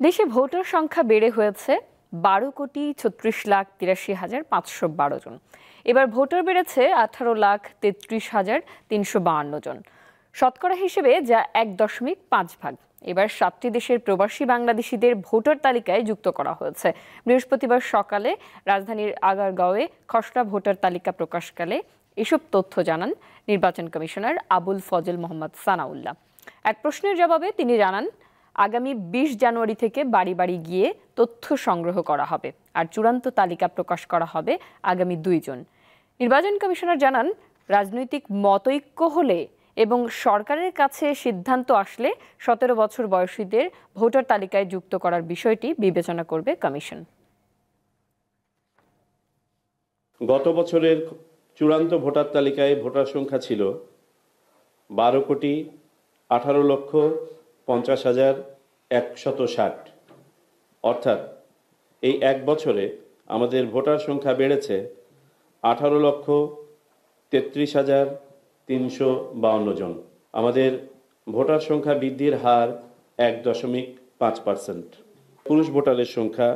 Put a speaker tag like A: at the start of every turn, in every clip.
A: দেশে ভোটার সংখ্যা বেড়ে হয়েছে 12,36,83,512 জন। এবার ভোটার বেড়েছে 18,33,352 জন, শতকরা হিসেবে যা 1.5 ভাগ। এবার 7টি দেশের প্রবাসী বাংলাদেশিদের ভোটার তালিকায় যুক্ত করা হয়েছে। বৃহস্পতিবার সকালে রাজধানীর আগারগাঁওয়ে খসড়া ভোটার তালিকা প্রকাশকালে এসব তথ্য জানান নির্বাচন কমিশনার আবুল ফজল মোহাম্মদ সানাউল্লাহ। এক প্রশ্নের জবাবে তিনি জানান, আগামী 20 জানুয়ারি থেকে বাড়ি বাড়ি গিয়ে তথ্য সংগ্রহ করা হবে আর চূড়ান্ত তালিকা প্রকাশ করা হবে আগামী 2 জুন। নির্বাচন কমিশনার জানান, রাজনৈতিক মতৈক্য হলে এবং সরকারের কাছে সিদ্ধান্ত আসলে 17 বছর বয়সীদের ভোটার তালিকায় যুক্ত করার বিষয়টি বিবেচনা করবে কমিশন।
B: গত বছরের চূড়ান্ত ভোটার তালিকায় ভোটার সংখ্যা ছিল 12,18,50,160। অর্থাৎ এই এক বছরে আমাদের ভোটার সংখ্যা বেড়েছে 18,33,352 জন। আমাদের ভোটার সংখ্যা বৃদ্ধির হার 1.5%। পুরুষ ভোটারের সংখ্যা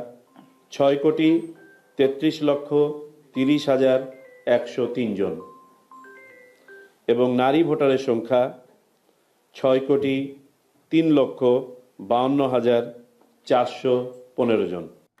B: 6,33,30,103 জন এবং নারী ভোটারের সংখ্যা 6,03,52,415 জন।